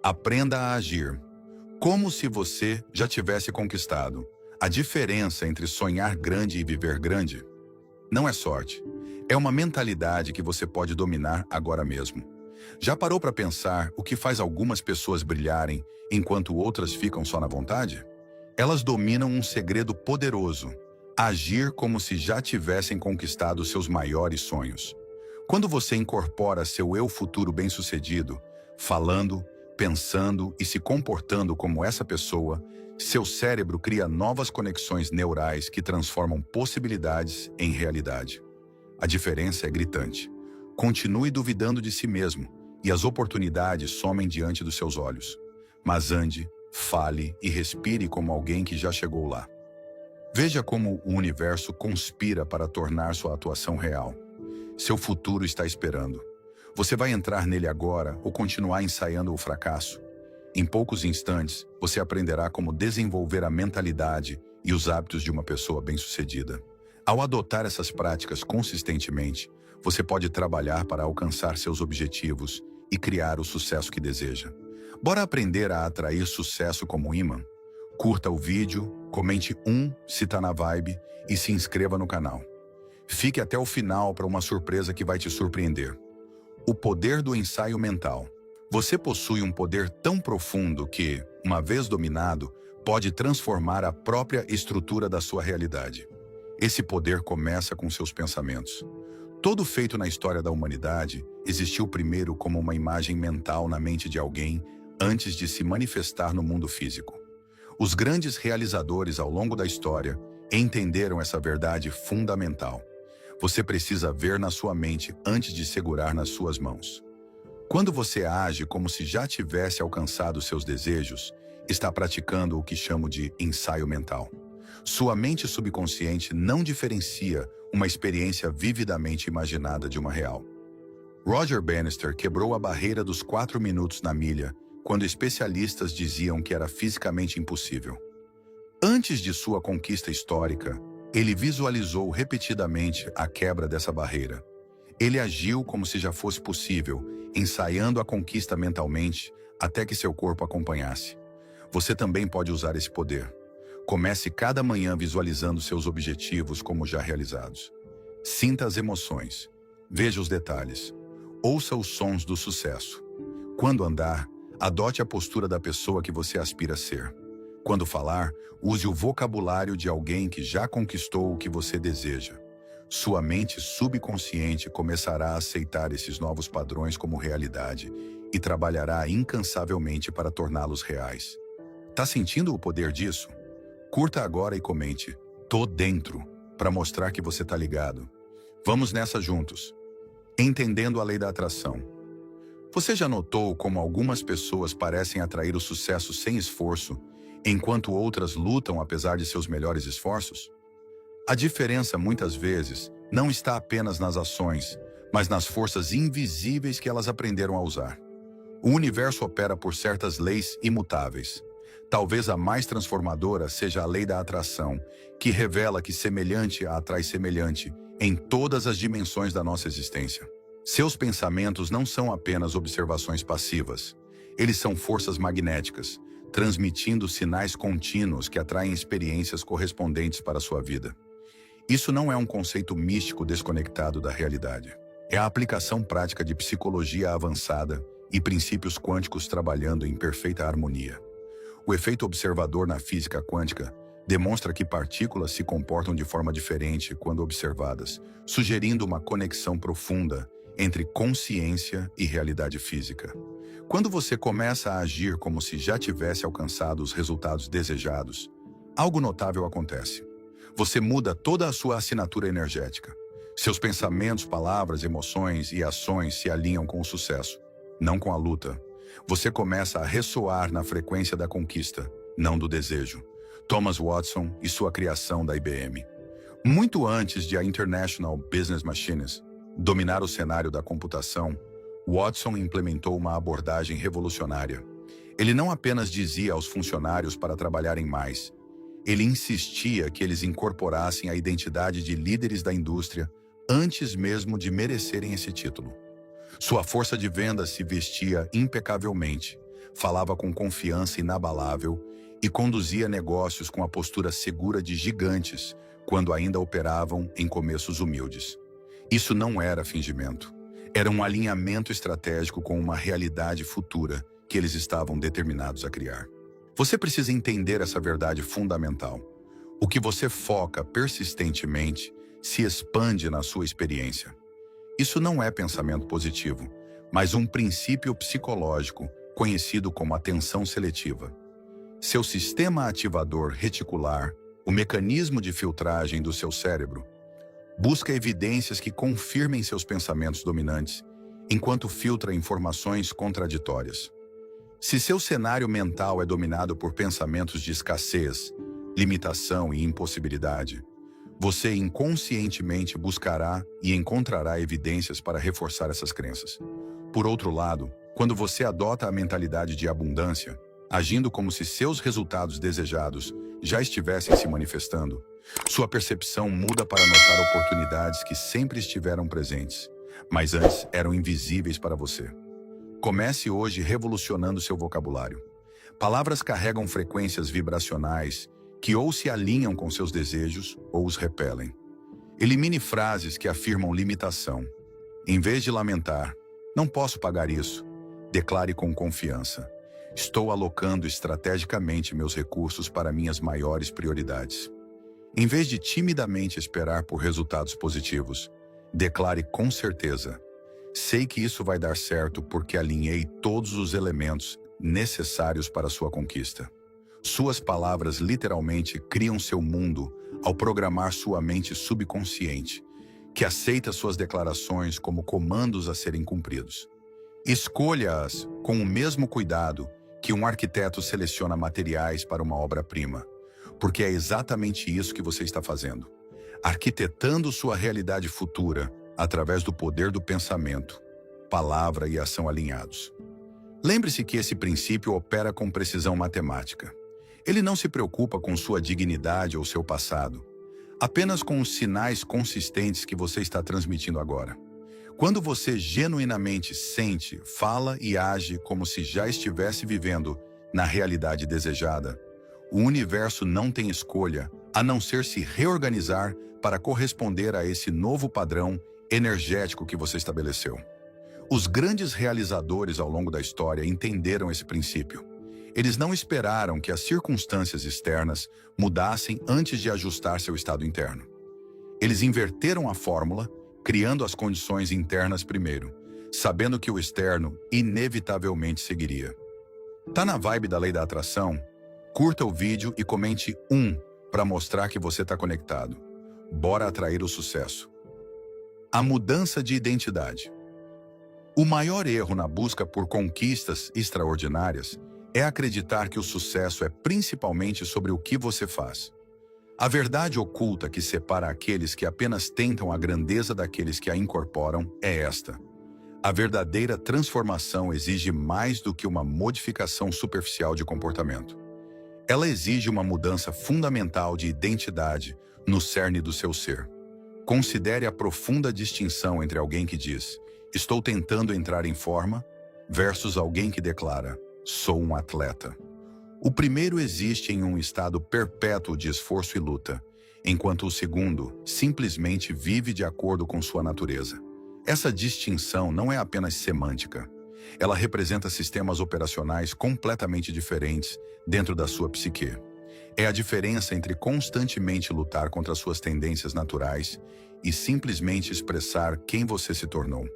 Aprenda a agir, como se você já tivesse conquistado. A diferença entre sonhar grande e viver grande não é sorte. É uma mentalidade que você pode dominar agora mesmo. Já parou para pensar o que faz algumas pessoas brilharem enquanto outras ficam só na vontade? Elas dominam um segredo poderoso: agir como se já tivessem conquistado seus maiores sonhos. Quando você incorpora seu eu futuro bem-sucedido, falando, pensando e se comportando como essa pessoa, seu cérebro cria novas conexões neurais que transformam possibilidades em realidade. A diferença é gritante. Continue duvidando de si mesmo e as oportunidades somem diante dos seus olhos. Mas ande, fale e respire como alguém que já chegou lá. Veja como o universo conspira para tornar sua atuação real. Seu futuro está esperando. Você vai entrar nele agora ou continuar ensaiando o fracasso? Em poucos instantes, você aprenderá como desenvolver a mentalidade e os hábitos de uma pessoa bem-sucedida. Ao adotar essas práticas consistentemente, você pode trabalhar para alcançar seus objetivos e criar o sucesso que deseja. Bora aprender a atrair sucesso como imã? Curta o vídeo, comente se tá na vibe e se inscreva no canal. Fique até o final para uma surpresa que vai te surpreender. O poder do ensaio mental. Você possui um poder tão profundo que, uma vez dominado, pode transformar a própria estrutura da sua realidade. Esse poder começa com seus pensamentos. Todo feito na história da humanidade existiu primeiro como uma imagem mental na mente de alguém antes de se manifestar no mundo físico. Os grandes realizadores ao longo da história entenderam essa verdade fundamental. Você precisa ver na sua mente antes de segurar nas suas mãos. Quando você age como se já tivesse alcançado seus desejos, está praticando o que chamo de ensaio mental. Sua mente subconsciente não diferencia uma experiência vividamente imaginada de uma real. Roger Bannister quebrou a barreira dos 4 minutos na milha quando especialistas diziam que era fisicamente impossível. Antes de sua conquista histórica, ele visualizou repetidamente a quebra dessa barreira. Ele agiu como se já fosse possível, ensaiando a conquista mentalmente até que seu corpo acompanhasse. Você também pode usar esse poder. Comece cada manhã visualizando seus objetivos como já realizados. Sinta as emoções. Veja os detalhes. Ouça os sons do sucesso. Quando andar, adote a postura da pessoa que você aspira a ser. Quando falar, use o vocabulário de alguém que já conquistou o que você deseja. Sua mente subconsciente começará a aceitar esses novos padrões como realidade e trabalhará incansavelmente para torná-los reais. Tá sentindo o poder disso? Curta agora e comente "Tô dentro" para mostrar que você tá ligado. Vamos nessa juntos. Entendendo a lei da atração. Você já notou como algumas pessoas parecem atrair o sucesso sem esforço, enquanto outras lutam apesar de seus melhores esforços? A diferença, muitas vezes, não está apenas nas ações, mas nas forças invisíveis que elas aprenderam a usar. O universo opera por certas leis imutáveis. Talvez a mais transformadora seja a lei da atração, que revela que semelhante atrai semelhante em todas as dimensões da nossa existência. Seus pensamentos não são apenas observações passivas. Eles são forças magnéticas, transmitindo sinais contínuos que atraem experiências correspondentes para a sua vida. Isso não é um conceito místico desconectado da realidade. É a aplicação prática de psicologia avançada e princípios quânticos trabalhando em perfeita harmonia. O efeito observador na física quântica demonstra que partículas se comportam de forma diferente quando observadas, sugerindo uma conexão profunda entre consciência e realidade física. Quando você começa a agir como se já tivesse alcançado os resultados desejados, algo notável acontece. Você muda toda a sua assinatura energética. Seus pensamentos, palavras, emoções e ações se alinham com o sucesso, não com a luta. Você começa a ressoar na frequência da conquista, não do desejo. Thomas Watson e sua criação da IBM. Muito antes de a International Business Machines dominar o cenário da computação, Watson implementou uma abordagem revolucionária. Ele não apenas dizia aos funcionários para trabalharem mais, ele insistia que eles incorporassem a identidade de líderes da indústria antes mesmo de merecerem esse título. Sua força de venda se vestia impecavelmente, falava com confiança inabalável e conduzia negócios com a postura segura de gigantes quando ainda operavam em começos humildes. Isso não era fingimento. Era um alinhamento estratégico com uma realidade futura que eles estavam determinados a criar. Você precisa entender essa verdade fundamental. O que você foca persistentemente se expande na sua experiência. Isso não é pensamento positivo, mas um princípio psicológico conhecido como atenção seletiva. Seu sistema ativador reticular, o mecanismo de filtragem do seu cérebro, busca evidências que confirmem seus pensamentos dominantes, enquanto filtra informações contraditórias. Se seu cenário mental é dominado por pensamentos de escassez, limitação e impossibilidade, você inconscientemente buscará e encontrará evidências para reforçar essas crenças. Por outro lado, quando você adota a mentalidade de abundância, agindo como se seus resultados desejados já estivessem se manifestando, sua percepção muda para notar oportunidades que sempre estiveram presentes, mas antes eram invisíveis para você. Comece hoje revolucionando seu vocabulário. Palavras carregam frequências vibracionais que ou se alinham com seus desejos ou os repelem. Elimine frases que afirmam limitação. Em vez de lamentar, "Não posso pagar isso", declare com confiança: "Estou alocando estrategicamente meus recursos para minhas maiores prioridades." Em vez de timidamente esperar por resultados positivos, declare com certeza: "Sei que isso vai dar certo porque alinhei todos os elementos necessários para sua conquista." Suas palavras literalmente criam seu mundo ao programar sua mente subconsciente, que aceita suas declarações como comandos a serem cumpridos. Escolha-as com o mesmo cuidado que um arquiteto seleciona materiais para uma obra-prima, porque é exatamente isso que você está fazendo, arquitetando sua realidade futura através do poder do pensamento, palavra e ação alinhados. Lembre-se que esse princípio opera com precisão matemática. Ele não se preocupa com sua dignidade ou seu passado, apenas com os sinais consistentes que você está transmitindo agora. Quando você genuinamente sente, fala e age como se já estivesse vivendo na realidade desejada, o universo não tem escolha a não ser se reorganizar para corresponder a esse novo padrão energético que você estabeleceu. Os grandes realizadores ao longo da história entenderam esse princípio. Eles não esperaram que as circunstâncias externas mudassem antes de ajustar seu estado interno. Eles inverteram a fórmula, criando as condições internas primeiro, sabendo que o externo inevitavelmente seguiria. Tá na vibe da lei da atração? Curta o vídeo e comente 1 para mostrar que você está conectado. Bora atrair o sucesso. A mudança de identidade. O maior erro na busca por conquistas extraordinárias é acreditar que o sucesso é principalmente sobre o que você faz. A verdade oculta que separa aqueles que apenas tentam a grandeza daqueles que a incorporam é esta: a verdadeira transformação exige mais do que uma modificação superficial de comportamento. Ela exige uma mudança fundamental de identidade no cerne do seu ser. Considere a profunda distinção entre alguém que diz "estou tentando entrar em forma" versus alguém que declara "sou um atleta". O primeiro existe em um estado perpétuo de esforço e luta, enquanto o segundo simplesmente vive de acordo com sua natureza. Essa distinção não é apenas semântica. Ela representa sistemas operacionais completamente diferentes dentro da sua psique. É a diferença entre constantemente lutar contra suas tendências naturais e simplesmente expressar quem você se tornou.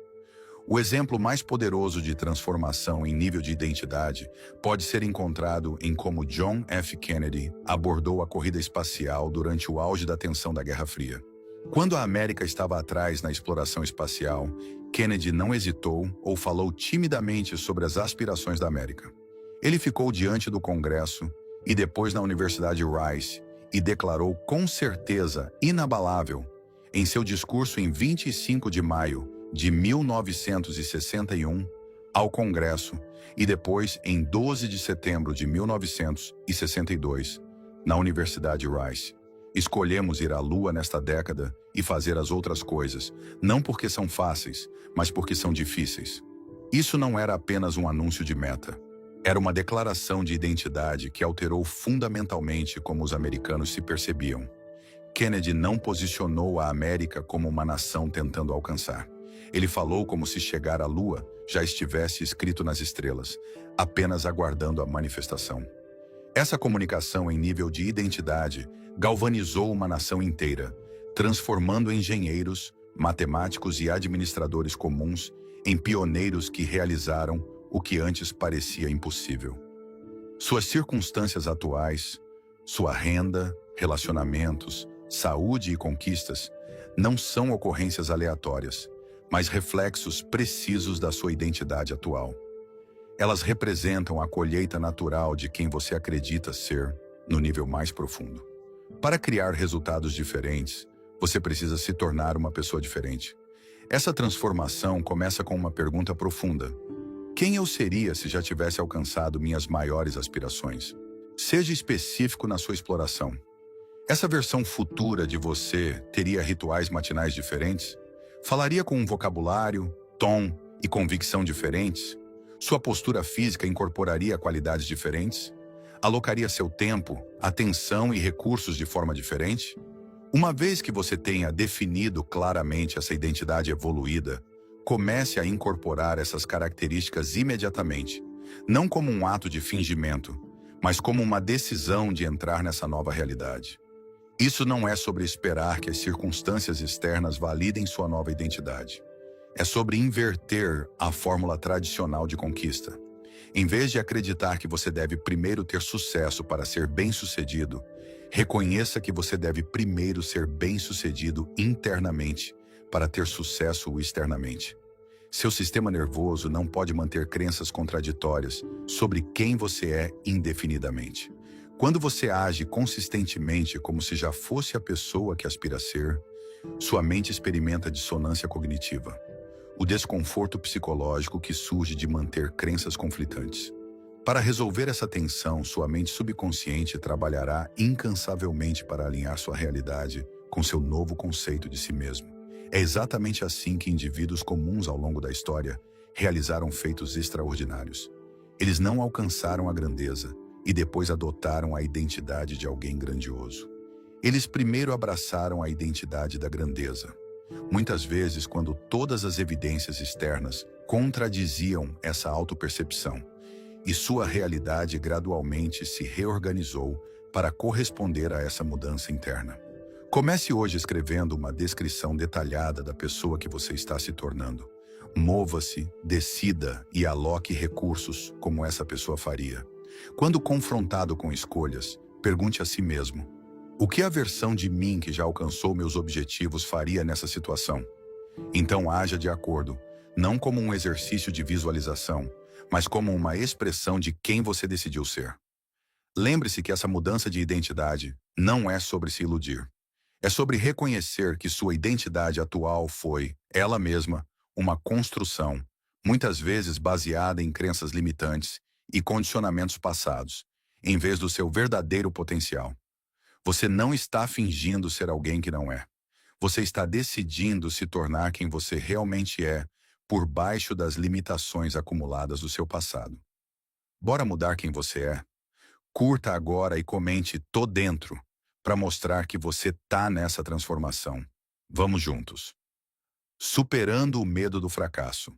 O exemplo mais poderoso de transformação em nível de identidade pode ser encontrado em como John F. Kennedy abordou a corrida espacial durante o auge da tensão da Guerra Fria. Quando a América estava atrás na exploração espacial, Kennedy não hesitou ou falou timidamente sobre as aspirações da América. Ele ficou diante do Congresso e depois na Universidade Rice e declarou com certeza inabalável, em seu discurso em 25 de maio de 1961, ao Congresso, e depois em 12 de setembro de 1962, na Universidade Rice: "Escolhemos ir à Lua nesta década e fazer as outras coisas, não porque são fáceis, mas porque são difíceis." Isso não era apenas um anúncio de meta. Era uma declaração de identidade que alterou fundamentalmente como os americanos se percebiam. Kennedy não posicionou a América como uma nação tentando alcançar. Ele falou como se chegar à Lua já estivesse escrito nas estrelas, apenas aguardando a manifestação. Essa comunicação em nível de identidade galvanizou uma nação inteira, transformando engenheiros, matemáticos e administradores comuns em pioneiros que realizaram o que antes parecia impossível. Suas circunstâncias atuais, sua renda, relacionamentos, saúde e conquistas não são ocorrências aleatórias, mas reflexos precisos da sua identidade atual. Elas representam a colheita natural de quem você acredita ser no nível mais profundo. Para criar resultados diferentes, você precisa se tornar uma pessoa diferente. Essa transformação começa com uma pergunta profunda: quem eu seria se já tivesse alcançado minhas maiores aspirações? Seja específico na sua exploração. Essa versão futura de você teria rituais matinais diferentes? Falaria com um vocabulário, tom e convicção diferentes? Sua postura física incorporaria qualidades diferentes? Alocaria seu tempo, atenção e recursos de forma diferente? Uma vez que você tenha definido claramente essa identidade evoluída, comece a incorporar essas características imediatamente, não como um ato de fingimento, mas como uma decisão de entrar nessa nova realidade. Isso não é sobre esperar que as circunstâncias externas validem sua nova identidade. É sobre inverter a fórmula tradicional de conquista. Em vez de acreditar que você deve primeiro ter sucesso para ser bem-sucedido, reconheça que você deve primeiro ser bem-sucedido internamente para ter sucesso externamente. Seu sistema nervoso não pode manter crenças contraditórias sobre quem você é indefinidamente. Quando você age consistentemente como se já fosse a pessoa que aspira a ser, sua mente experimenta dissonância cognitiva, o desconforto psicológico que surge de manter crenças conflitantes. Para resolver essa tensão, sua mente subconsciente trabalhará incansavelmente para alinhar sua realidade com seu novo conceito de si mesmo. É exatamente assim que indivíduos comuns ao longo da história realizaram feitos extraordinários. Eles não alcançaram a grandeza e depois adotaram a identidade de alguém grandioso. Eles primeiro abraçaram a identidade da grandeza. Muitas vezes, quando todas as evidências externas contradiziam essa autopercepção, e sua realidade gradualmente se reorganizou para corresponder a essa mudança interna. Comece hoje escrevendo uma descrição detalhada da pessoa que você está se tornando. Mova-se, decida e aloque recursos como essa pessoa faria. Quando confrontado com escolhas, pergunte a si mesmo: o que a versão de mim que já alcançou meus objetivos faria nessa situação? Então haja de acordo, não como um exercício de visualização, mas como uma expressão de quem você decidiu ser. Lembre-se que essa mudança de identidade não é sobre se iludir. É sobre reconhecer que sua identidade atual foi, ela mesma, uma construção, muitas vezes baseada em crenças limitantes e condicionamentos passados, em vez do seu verdadeiro potencial. Você não está fingindo ser alguém que não é. Você está decidindo se tornar quem você realmente é, por baixo das limitações acumuladas do seu passado. Bora mudar quem você é? Curta agora e comente "tô dentro" para mostrar que você tá nessa transformação. Vamos juntos. Superando o medo do fracasso.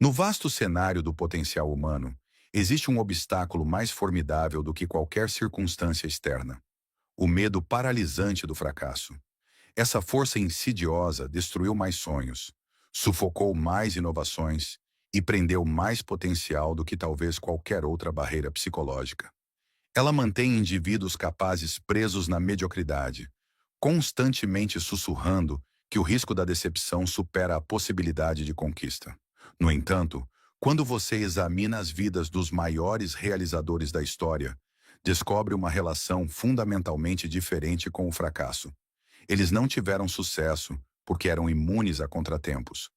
No vasto cenário do potencial humano, existe um obstáculo mais formidável do que qualquer circunstância externa: o medo paralisante do fracasso. Essa força insidiosa destruiu mais sonhos, sufocou mais inovações e prendeu mais potencial do que talvez qualquer outra barreira psicológica. Ela mantém indivíduos capazes presos na mediocridade, constantemente sussurrando que o risco da decepção supera a possibilidade de conquista. No entanto, quando você examina as vidas dos maiores realizadores da história, descobre uma relação fundamentalmente diferente com o fracasso. Eles não tiveram sucesso porque eram imunes a contratempos.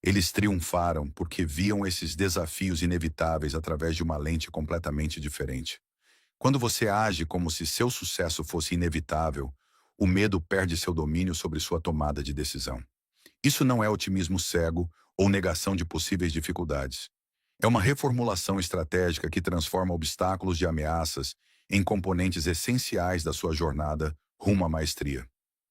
Eles triunfaram porque viam esses desafios inevitáveis através de uma lente completamente diferente. Quando você age como se seu sucesso fosse inevitável, o medo perde seu domínio sobre sua tomada de decisão. Isso não é otimismo cego ou negação de possíveis dificuldades. É uma reformulação estratégica que transforma obstáculos de ameaças em componentes essenciais da sua jornada rumo à maestria.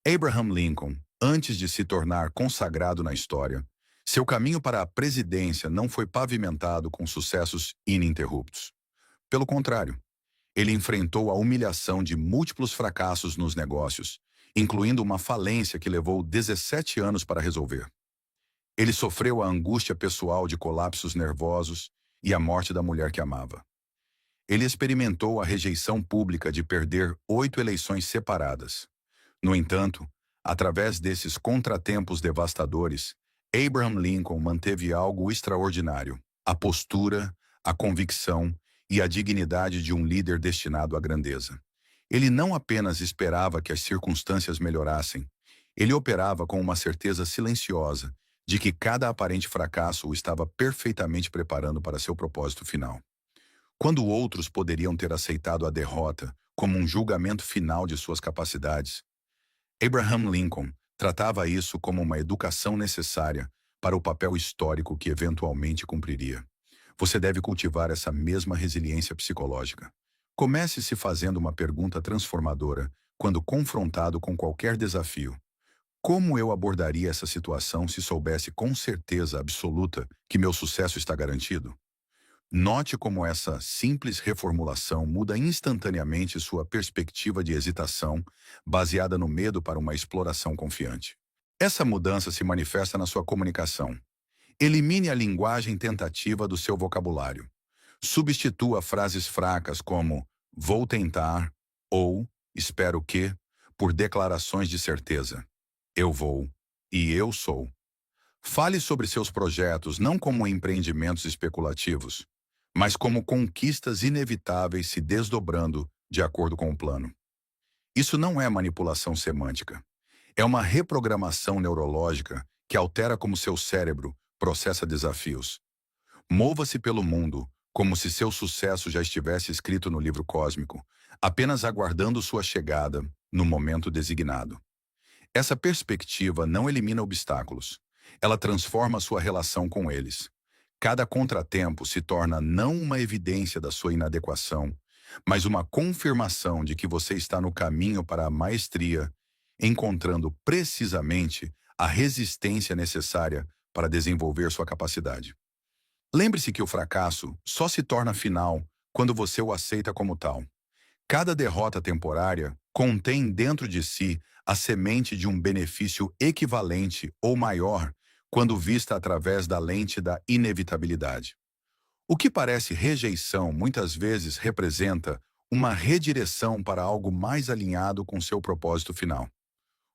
Abraham Lincoln, antes de se tornar consagrado na história, seu caminho para a presidência não foi pavimentado com sucessos ininterruptos. Pelo contrário, ele enfrentou a humilhação de múltiplos fracassos nos negócios, incluindo uma falência que levou 17 anos para resolver. Ele sofreu a angústia pessoal de colapsos nervosos e a morte da mulher que amava. Ele experimentou a rejeição pública de perder 8 eleições separadas. No entanto, através desses contratempos devastadores, Abraham Lincoln manteve algo extraordinário: a postura, a convicção e a dignidade de um líder destinado à grandeza. Ele não apenas esperava que as circunstâncias melhorassem, ele operava com uma certeza silenciosa de que cada aparente fracasso o estava perfeitamente preparando para seu propósito final. Quando outros poderiam ter aceitado a derrota como um julgamento final de suas capacidades, Abraham Lincoln tratava isso como uma educação necessária para o papel histórico que eventualmente cumpriria. Você deve cultivar essa mesma resiliência psicológica. Comece se fazendo uma pergunta transformadora quando confrontado com qualquer desafio. Como eu abordaria essa situação se soubesse com certeza absoluta que meu sucesso está garantido? Note como essa simples reformulação muda instantaneamente sua perspectiva de hesitação, baseada no medo para uma exploração confiante. Essa mudança se manifesta na sua comunicação. Elimine a linguagem tentativa do seu vocabulário. Substitua frases fracas como "vou tentar" ou "espero que" por declarações de certeza. "Eu vou" e "eu sou". Fale sobre seus projetos não como empreendimentos especulativos, mas como conquistas inevitáveis se desdobrando de acordo com o plano. Isso não é manipulação semântica. É uma reprogramação neurológica que altera como seu cérebro processa desafios. Mova-se pelo mundo como se seu sucesso já estivesse escrito no livro cósmico, apenas aguardando sua chegada no momento designado. Essa perspectiva não elimina obstáculos. Ela transforma sua relação com eles. Cada contratempo se torna não uma evidência da sua inadequação, mas uma confirmação de que você está no caminho para a maestria, encontrando precisamente a resistência necessária para desenvolver sua capacidade. Lembre-se que o fracasso só se torna final quando você o aceita como tal. Cada derrota temporária contém dentro de si a semente de um benefício equivalente ou maior quando vista através da lente da inevitabilidade. O que parece rejeição muitas vezes representa uma redireção para algo mais alinhado com seu propósito final.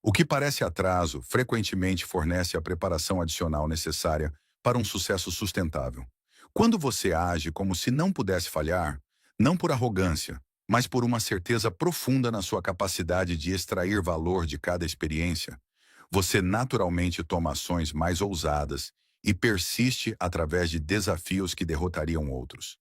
O que parece atraso frequentemente fornece a preparação adicional necessária para um sucesso sustentável. Quando você age como se não pudesse falhar, não por arrogância, mas por uma certeza profunda na sua capacidade de extrair valor de cada experiência, você naturalmente toma ações mais ousadas e persiste através de desafios que derrotariam outros.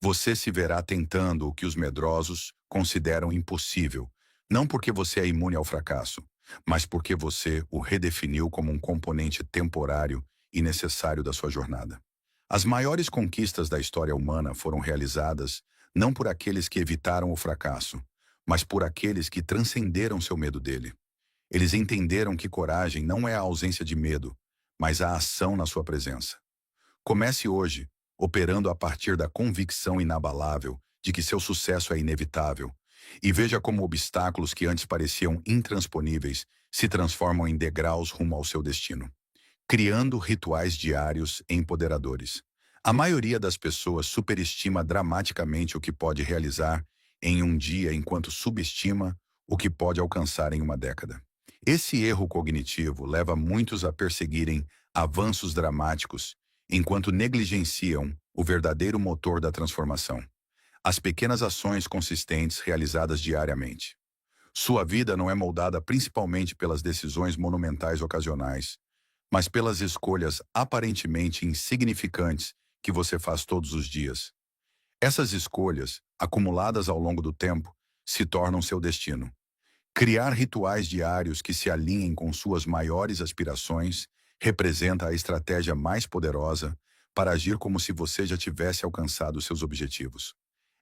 Você se verá tentando o que os medrosos consideram impossível, não porque você é imune ao fracasso, mas porque você o redefiniu como um componente temporário e necessário da sua jornada. As maiores conquistas da história humana foram realizadas não por aqueles que evitaram o fracasso, mas por aqueles que transcenderam seu medo dele. Eles entenderam que coragem não é a ausência de medo, mas a ação na sua presença. Comece hoje, operando a partir da convicção inabalável de que seu sucesso é inevitável, e veja como obstáculos que antes pareciam intransponíveis se transformam em degraus rumo ao seu destino, criando rituais diários empoderadores. A maioria das pessoas superestima dramaticamente o que pode realizar em um dia enquanto subestima o que pode alcançar em uma década. Esse erro cognitivo leva muitos a perseguirem avanços dramáticos, enquanto negligenciam o verdadeiro motor da transformação: as pequenas ações consistentes realizadas diariamente. Sua vida não é moldada principalmente pelas decisões monumentais ocasionais, mas pelas escolhas aparentemente insignificantes que você faz todos os dias. Essas escolhas, acumuladas ao longo do tempo, se tornam seu destino. Criar rituais diários que se alinhem com suas maiores aspirações representa a estratégia mais poderosa para agir como se você já tivesse alcançado seus objetivos.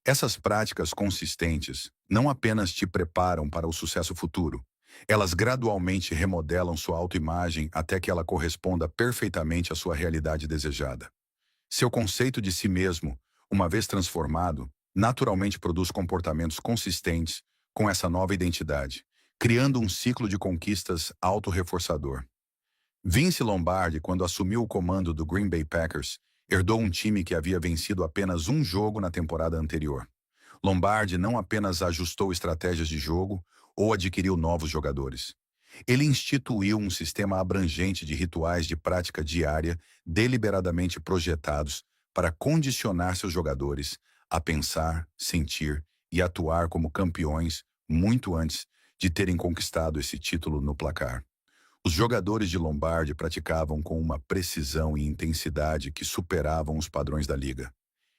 Essas práticas consistentes não apenas te preparam para o sucesso futuro, elas gradualmente remodelam sua autoimagem até que ela corresponda perfeitamente à sua realidade desejada. Seu conceito de si mesmo, uma vez transformado, naturalmente produz comportamentos consistentes com essa nova identidade, criando um ciclo de conquistas autorreforçador. Vince Lombardi, quando assumiu o comando do Green Bay Packers, herdou um time que havia vencido apenas um jogo na temporada anterior. Lombardi não apenas ajustou estratégias de jogo ou adquiriu novos jogadores. Ele instituiu um sistema abrangente de rituais de prática diária deliberadamente projetados para condicionar seus jogadores a pensar, sentir e atuar como campeões muito antes de terem conquistado esse título no placar. Os jogadores de Lombardi praticavam com uma precisão e intensidade que superavam os padrões da liga.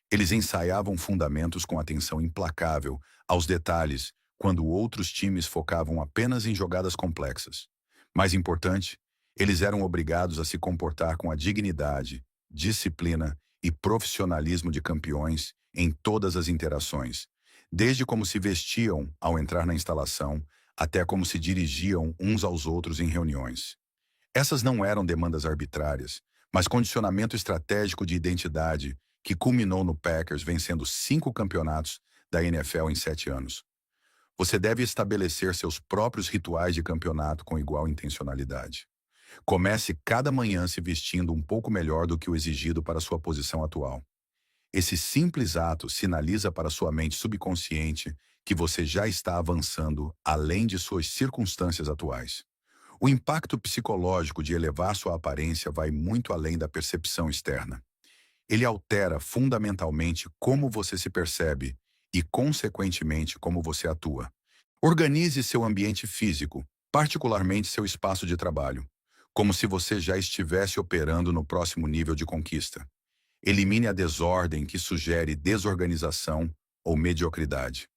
Eles ensaiavam fundamentos com atenção implacável aos detalhes, quando outros times focavam apenas em jogadas complexas. Mais importante, eles eram obrigados a se comportar com a dignidade, disciplina e profissionalismo de campeões em todas as interações, desde como se vestiam ao entrar na instalação até como se dirigiam uns aos outros em reuniões. Essas não eram demandas arbitrárias, mas condicionamento estratégico de identidade que culminou no Packers vencendo 5 campeonatos da NFL em 7 anos. Você deve estabelecer seus próprios rituais de campeonato com igual intencionalidade. Comece cada manhã se vestindo um pouco melhor do que o exigido para sua posição atual. Esse simples ato sinaliza para sua mente subconsciente que você já está avançando além de suas circunstâncias atuais. O impacto psicológico de elevar sua aparência vai muito além da percepção externa. Ele altera fundamentalmente como você se percebe e, consequentemente, como você atua. Organize seu ambiente físico, particularmente seu espaço de trabalho, como se você já estivesse operando no próximo nível de conquista. Elimine a desordem que sugere desorganização ou mediocridade.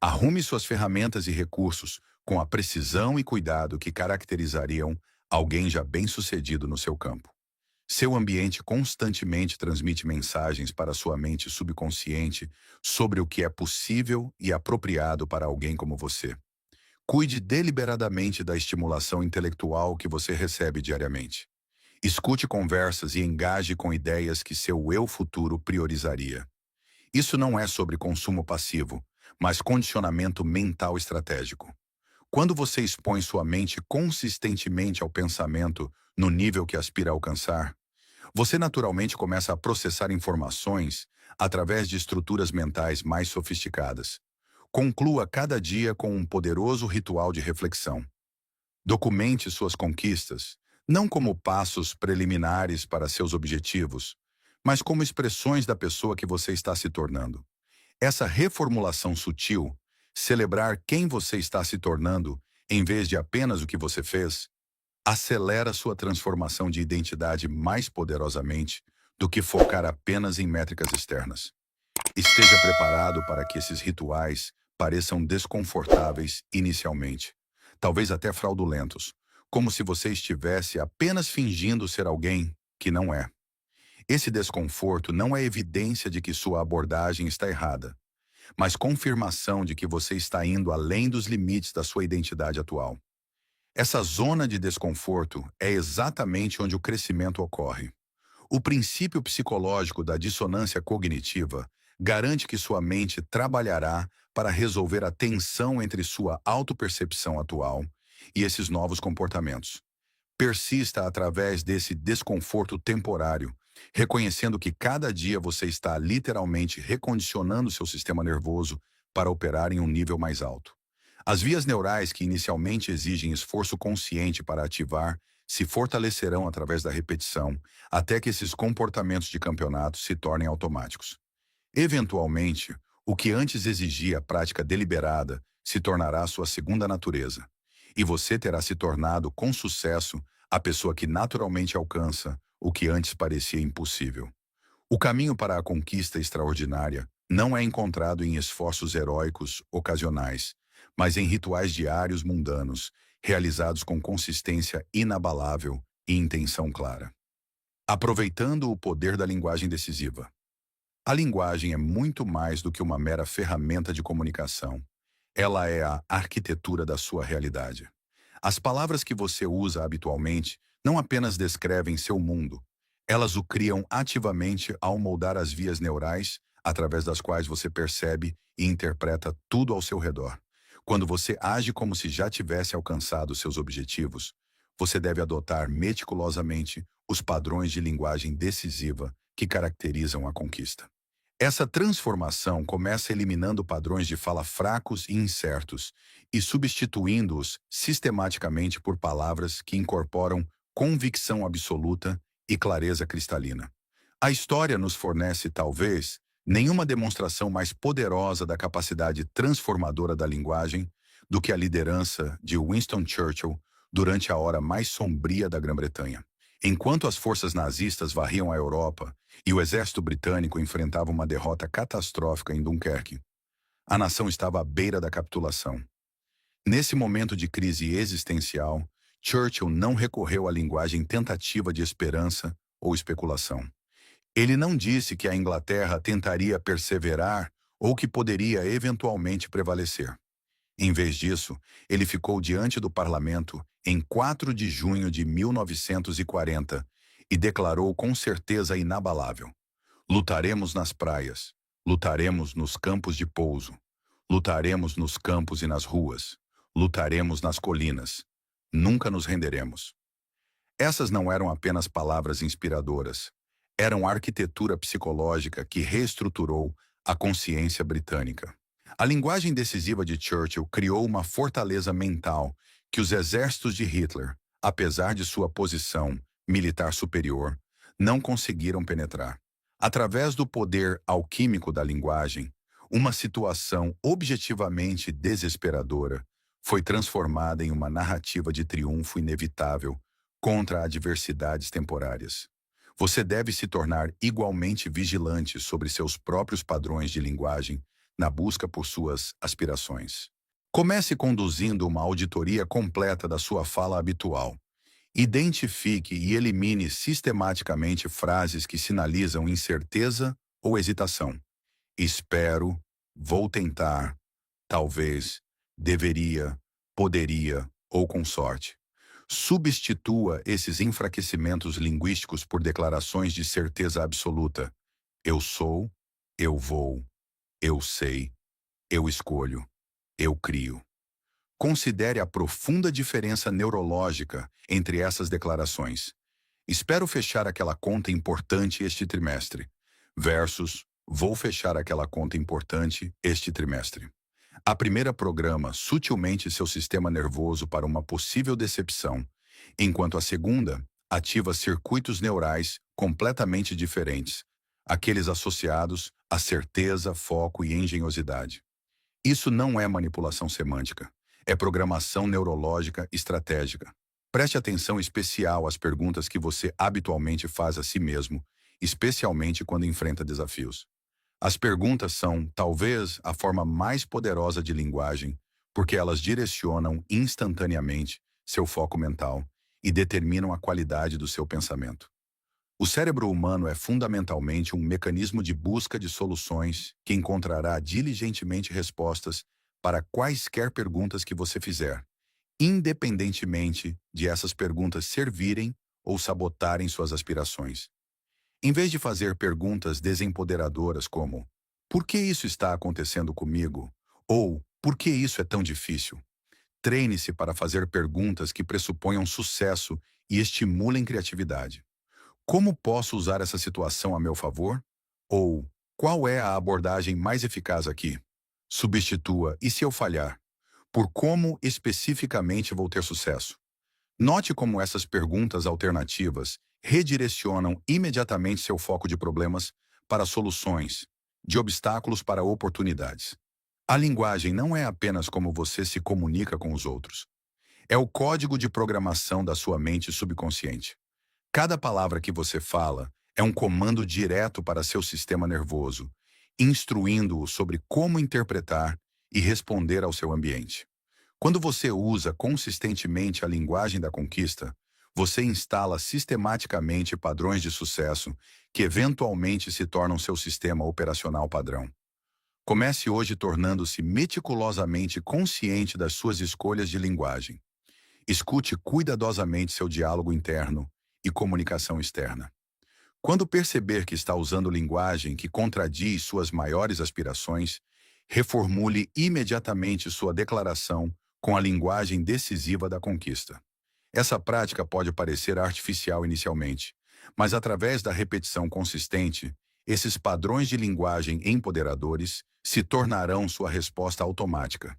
Arrume suas ferramentas e recursos com a precisão e cuidado que caracterizariam alguém já bem-sucedido no seu campo. Seu ambiente constantemente transmite mensagens para sua mente subconsciente sobre o que é possível e apropriado para alguém como você. Cuide deliberadamente da estimulação intelectual que você recebe diariamente. Escute conversas e engaje com ideias que seu eu futuro priorizaria. Isso não é sobre consumo passivo, mas condicionamento mental estratégico. Quando você expõe sua mente consistentemente ao pensamento no nível que aspira a alcançar, você naturalmente começa a processar informações através de estruturas mentais mais sofisticadas. Conclua cada dia com um poderoso ritual de reflexão. Documente suas conquistas, não como passos preliminares para seus objetivos, mas como expressões da pessoa que você está se tornando. Essa reformulação sutil, celebrar quem você está se tornando, em vez de apenas o que você fez, acelera sua transformação de identidade mais poderosamente do que focar apenas em métricas externas. Esteja preparado para que esses rituais pareçam desconfortáveis inicialmente, talvez até fraudulentos, como se você estivesse apenas fingindo ser alguém que não é. Esse desconforto não é evidência de que sua abordagem está errada, mas confirmação de que você está indo além dos limites da sua identidade atual. Essa zona de desconforto é exatamente onde o crescimento ocorre. O princípio psicológico da dissonância cognitiva garante que sua mente trabalhará para resolver a tensão entre sua autopercepção atual e esses novos comportamentos. Persista através desse desconforto temporário, reconhecendo que cada dia você está literalmente recondicionando seu sistema nervoso para operar em um nível mais alto. As vias neurais que inicialmente exigem esforço consciente para ativar se fortalecerão através da repetição, até que esses comportamentos de campeonato se tornem automáticos. Eventualmente, o que antes exigia prática deliberada se tornará sua segunda natureza, e você terá se tornado com sucesso a pessoa que naturalmente alcança o que antes parecia impossível. O caminho para a conquista extraordinária não é encontrado em esforços heróicos ocasionais, mas em rituais diários mundanos, realizados com consistência inabalável e intenção clara. Aproveitando o poder da linguagem decisiva. A linguagem é muito mais do que uma mera ferramenta de comunicação. Ela é a arquitetura da sua realidade. As palavras que você usa habitualmente não apenas descrevem seu mundo, elas o criam ativamente ao moldar as vias neurais através das quais você percebe e interpreta tudo ao seu redor. Quando você age como se já tivesse alcançado seus objetivos, você deve adotar meticulosamente os padrões de linguagem decisiva que caracterizam a conquista. Essa transformação começa eliminando padrões de fala fracos e incertos e substituindo-os sistematicamente por palavras que incorporam convicção absoluta e clareza cristalina. A história nos fornece, talvez, nenhuma demonstração mais poderosa da capacidade transformadora da linguagem do que a liderança de Winston Churchill durante a hora mais sombria da Grã-Bretanha. Enquanto as forças nazistas varriam a Europa e o exército britânico enfrentava uma derrota catastrófica em Dunkerque, a nação estava à beira da capitulação. Nesse momento de crise existencial, Churchill não recorreu à linguagem tentativa de esperança ou especulação. Ele não disse que a Inglaterra tentaria perseverar ou que poderia eventualmente prevalecer. Em vez disso, ele ficou diante do parlamento em 4 de junho de 1940 e declarou com certeza inabalável: lutaremos nas praias, lutaremos nos campos de pouso, lutaremos nos campos e nas ruas, lutaremos nas colinas, nunca nos renderemos. Essas não eram apenas palavras inspiradoras, eram arquitetura psicológica que reestruturou a consciência britânica. A linguagem decisiva de Churchill criou uma fortaleza mental que os exércitos de Hitler, apesar de sua posição militar superior, não conseguiram penetrar. Através do poder alquímico da linguagem, uma situação objetivamente desesperadora foi transformada em uma narrativa de triunfo inevitável contra adversidades temporárias. Você deve se tornar igualmente vigilante sobre seus próprios padrões de linguagem na busca por suas aspirações. Comece conduzindo uma auditoria completa da sua fala habitual. Identifique e elimine sistematicamente frases que sinalizam incerteza ou hesitação. Espero, vou tentar, talvez, deveria, poderia ou com sorte. Substitua esses enfraquecimentos linguísticos por declarações de certeza absoluta. Eu sou, eu vou, eu sei, eu escolho, eu crio. Considere a profunda diferença neurológica entre essas declarações. Espero fechar aquela conta importante este trimestre, versus vou fechar aquela conta importante este trimestre. A primeira programa sutilmente seu sistema nervoso para uma possível decepção, enquanto a segunda ativa circuitos neurais completamente diferentes, aqueles associados à certeza, foco e engenhosidade. Isso não é manipulação semântica, é programação neurológica estratégica. Preste atenção especial às perguntas que você habitualmente faz a si mesmo, especialmente quando enfrenta desafios. As perguntas são, talvez, a forma mais poderosa de linguagem, porque elas direcionam instantaneamente seu foco mental e determinam a qualidade do seu pensamento. O cérebro humano é fundamentalmente um mecanismo de busca de soluções que encontrará diligentemente respostas para quaisquer perguntas que você fizer, independentemente de essas perguntas servirem ou sabotarem suas aspirações. Em vez de fazer perguntas desempoderadoras como "Por que isso está acontecendo comigo?" ou "Por que isso é tão difícil?", treine-se para fazer perguntas que pressuponham sucesso e estimulem criatividade. Como posso usar essa situação a meu favor? Ou qual é a abordagem mais eficaz aqui? Substitua "e se eu falhar?" por "como especificamente vou ter sucesso?". Note como essas perguntas alternativas redirecionam imediatamente seu foco de problemas para soluções, de obstáculos para oportunidades. A linguagem não é apenas como você se comunica com os outros. É o código de programação da sua mente subconsciente. Cada palavra que você fala é um comando direto para seu sistema nervoso, instruindo-o sobre como interpretar e responder ao seu ambiente. Quando você usa consistentemente a linguagem da conquista, você instala sistematicamente padrões de sucesso que eventualmente se tornam seu sistema operacional padrão. Comece hoje tornando-se meticulosamente consciente das suas escolhas de linguagem. Escute cuidadosamente seu diálogo interno e comunicação externa. Quando perceber que está usando linguagem que contradiz suas maiores aspirações, reformule imediatamente sua declaração com a linguagem decisiva da conquista. Essa prática pode parecer artificial inicialmente, mas através da repetição consistente, esses padrões de linguagem empoderadores se tornarão sua resposta automática.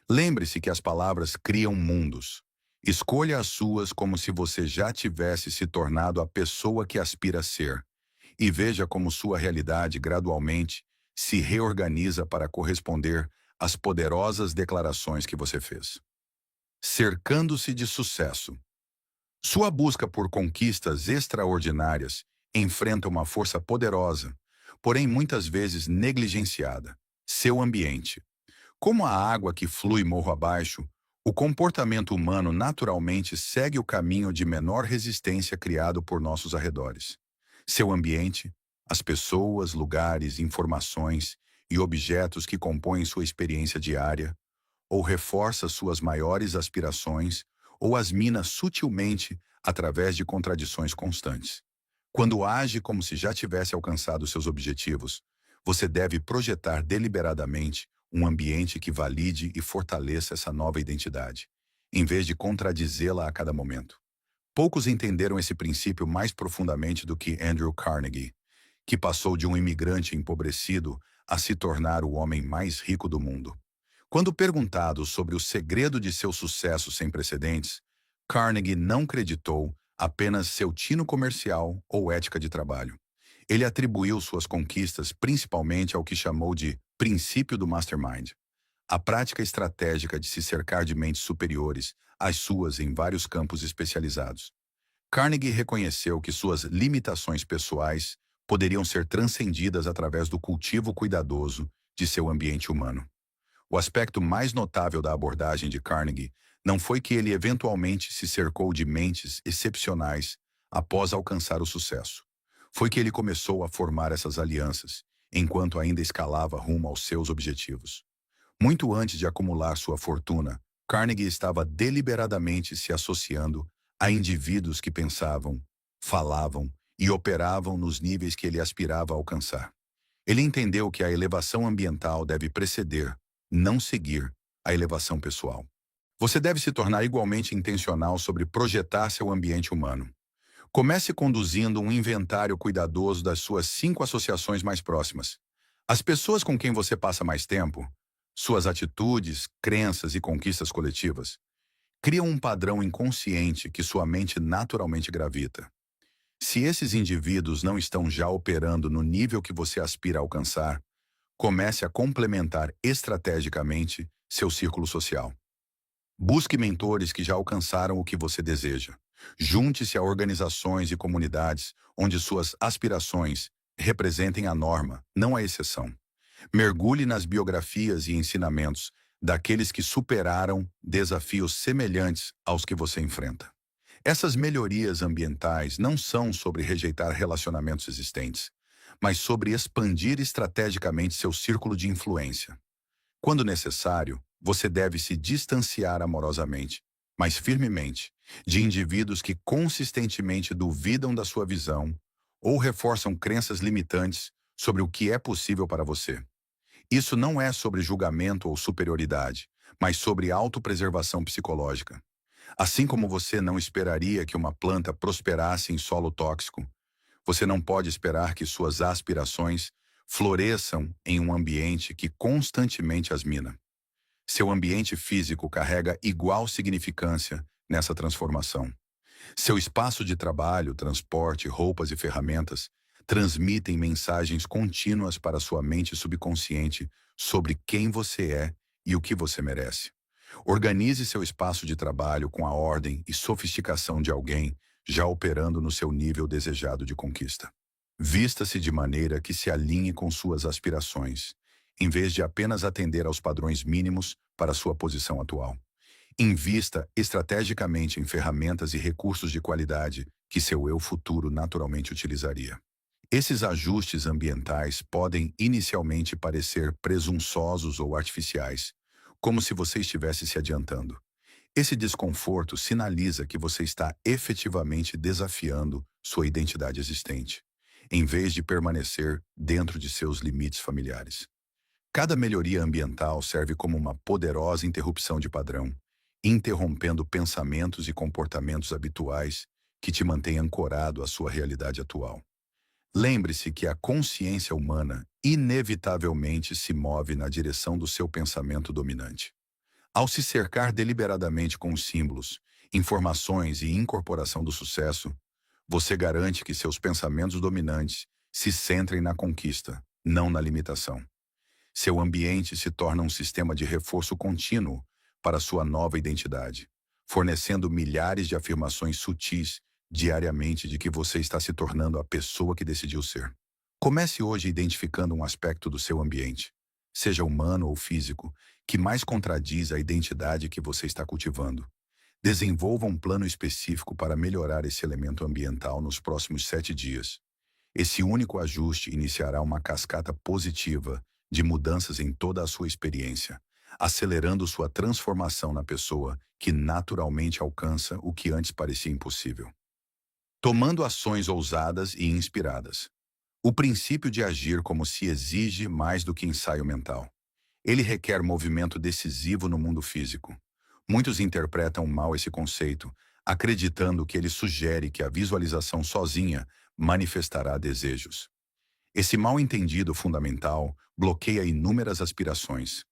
Lembre-se que as palavras criam mundos. Escolha as suas como se você já tivesse se tornado a pessoa que aspira a ser, e veja como sua realidade gradualmente se reorganiza para corresponder às poderosas declarações que você fez. Cercando-se de sucesso. Sua busca por conquistas extraordinárias enfrenta uma força poderosa, porém muitas vezes negligenciada: seu ambiente. Como a água que flui morro abaixo, o comportamento humano naturalmente segue o caminho de menor resistência criado por nossos arredores. Seu ambiente, as pessoas, lugares, informações e objetos que compõem sua experiência diária, ou reforça suas maiores aspirações, ou as mina sutilmente através de contradições constantes. Quando age como se já tivesse alcançado seus objetivos, você deve projetar deliberadamente um ambiente que valide e fortaleça essa nova identidade, em vez de contradizê-la a cada momento. Poucos entenderam esse princípio mais profundamente do que Andrew Carnegie, que passou de um imigrante empobrecido a se tornar o homem mais rico do mundo. Quando perguntado sobre o segredo de seu sucesso sem precedentes, Carnegie não creditou apenas seu tino comercial ou ética de trabalho. Ele atribuiu suas conquistas principalmente ao que chamou de princípio do mastermind, a prática estratégica de se cercar de mentes superiores às suas em vários campos especializados. Carnegie reconheceu que suas limitações pessoais poderiam ser transcendidas através do cultivo cuidadoso de seu ambiente humano. O aspecto mais notável da abordagem de Carnegie não foi que ele eventualmente se cercou de mentes excepcionais após alcançar o sucesso. Foi que ele começou a formar essas alianças, enquanto ainda escalava rumo aos seus objetivos. Muito antes de acumular sua fortuna, Carnegie estava deliberadamente se associando a indivíduos que pensavam, falavam e operavam nos níveis que ele aspirava a alcançar. Ele entendeu que a elevação ambiental deve preceder, não seguir, a elevação pessoal. Você deve se tornar igualmente intencional sobre projetar seu ambiente humano. Comece conduzindo um inventário cuidadoso das suas 5 associações mais próximas. As pessoas com quem você passa mais tempo, suas atitudes, crenças e conquistas coletivas, criam um padrão inconsciente que sua mente naturalmente gravita. Se esses indivíduos não estão já operando no nível que você aspira a alcançar, comece a complementar estrategicamente seu círculo social. Busque mentores que já alcançaram o que você deseja. Junte-se a organizações e comunidades onde suas aspirações representem a norma, não a exceção. Mergulhe nas biografias e ensinamentos daqueles que superaram desafios semelhantes aos que você enfrenta. Essas melhorias ambientais não são sobre rejeitar relacionamentos existentes, mas sobre expandir estrategicamente seu círculo de influência. Quando necessário, você deve se distanciar amorosamente, mas firmemente, de indivíduos que consistentemente duvidam da sua visão ou reforçam crenças limitantes sobre o que é possível para você. Isso não é sobre julgamento ou superioridade, mas sobre autopreservação psicológica. Assim como você não esperaria que uma planta prosperasse em solo tóxico, você não pode esperar que suas aspirações floresçam em um ambiente que constantemente as mina. Seu ambiente físico carrega igual significância nessa transformação. Seu espaço de trabalho, transporte, roupas e ferramentas transmitem mensagens contínuas para sua mente subconsciente sobre quem você é e o que você merece. Organize seu espaço de trabalho com a ordem e sofisticação de alguém já operando no seu nível desejado de conquista. Vista-se de maneira que se alinhe com suas aspirações, em vez de apenas atender aos padrões mínimos para sua posição atual. Invista estrategicamente em ferramentas e recursos de qualidade que seu eu futuro naturalmente utilizaria. Esses ajustes ambientais podem inicialmente parecer presunçosos ou artificiais, como se você estivesse se adiantando. Esse desconforto sinaliza que você está efetivamente desafiando sua identidade existente, em vez de permanecer dentro de seus limites familiares. Cada melhoria ambiental serve como uma poderosa interrupção de padrão, interrompendo pensamentos e comportamentos habituais que te mantêm ancorado à sua realidade atual. Lembre-se que a consciência humana inevitavelmente se move na direção do seu pensamento dominante. Ao se cercar deliberadamente com os símbolos, informações e incorporação do sucesso, você garante que seus pensamentos dominantes se centrem na conquista, não na limitação. Seu ambiente se torna um sistema de reforço contínuo para sua nova identidade, fornecendo milhares de afirmações sutis diariamente de que você está se tornando a pessoa que decidiu ser. Comece hoje identificando um aspecto do seu ambiente, seja humano ou físico, que mais contradiz a identidade que você está cultivando. Desenvolva um plano específico para melhorar esse elemento ambiental nos próximos 7 dias. Esse único ajuste iniciará uma cascata positiva de mudanças em toda a sua experiência, acelerando sua transformação na pessoa que naturalmente alcança o que antes parecia impossível. Tomando ações ousadas e inspiradas. O princípio de agir como se exige mais do que ensaio mental. Ele requer movimento decisivo no mundo físico. Muitos interpretam mal esse conceito, acreditando que ele sugere que a visualização sozinha manifestará desejos. Esse mal-entendido fundamental bloqueia inúmeras aspirações.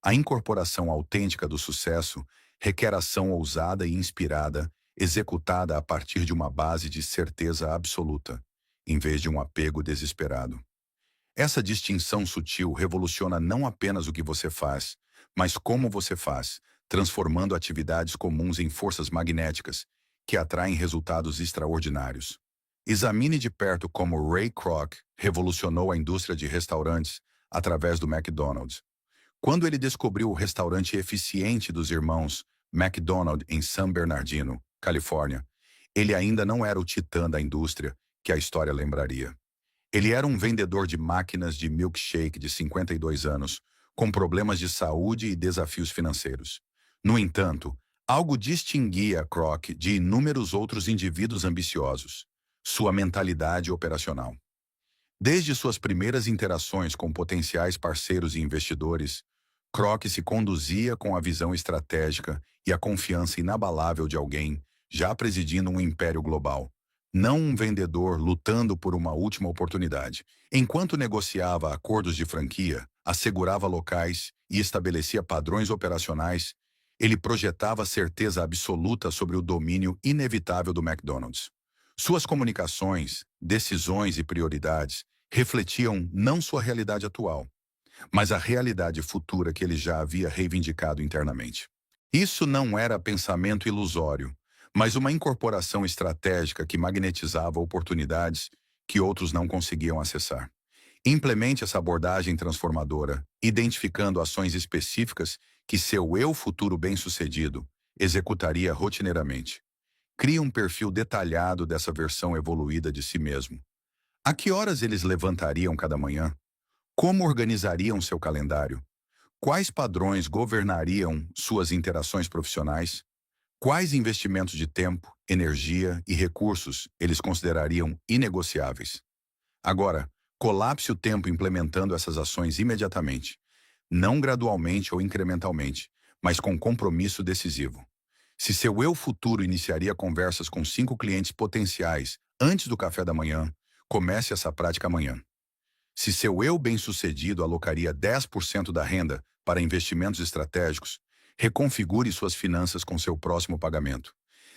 A incorporação autêntica do sucesso requer ação ousada e inspirada, executada a partir de uma base de certeza absoluta, em vez de um apego desesperado. Essa distinção sutil revoluciona não apenas o que você faz, mas como você faz, transformando atividades comuns em forças magnéticas que atraem resultados extraordinários. Examine de perto como Ray Kroc revolucionou a indústria de restaurantes através do McDonald's. Quando ele descobriu o restaurante eficiente dos irmãos McDonald em San Bernardino, Califórnia, ele ainda não era o titã da indústria que a história lembraria. Ele era um vendedor de máquinas de milkshake de 52 anos, com problemas de saúde e desafios financeiros. No entanto, algo distinguia Kroc de inúmeros outros indivíduos ambiciosos: sua mentalidade operacional. Desde suas primeiras interações com potenciais parceiros e investidores, Kroc se conduzia com a visão estratégica e a confiança inabalável de alguém já presidindo um império global, não um vendedor lutando por uma última oportunidade. Enquanto negociava acordos de franquia, assegurava locais e estabelecia padrões operacionais, ele projetava certeza absoluta sobre o domínio inevitável do McDonald's. Suas comunicações, decisões e prioridades refletiam não sua realidade atual, mas a realidade futura que ele já havia reivindicado internamente. Isso não era pensamento ilusório, mas uma incorporação estratégica que magnetizava oportunidades que outros não conseguiam acessar. Implemente essa abordagem transformadora, identificando ações específicas que seu eu futuro bem-sucedido executaria rotineiramente. Crie um perfil detalhado dessa versão evoluída de si mesmo. A que horas eles levantariam cada manhã? Como organizariam seu calendário? Quais padrões governariam suas interações profissionais? Quais investimentos de tempo, energia e recursos eles considerariam inegociáveis? Agora, colapse o tempo implementando essas ações imediatamente, não gradualmente ou incrementalmente, mas com compromisso decisivo. Se seu eu futuro iniciaria conversas com 5 clientes potenciais antes do café da manhã, comece essa prática amanhã. Se seu eu bem-sucedido alocaria 10% da renda para investimentos estratégicos, reconfigure suas finanças com seu próximo pagamento.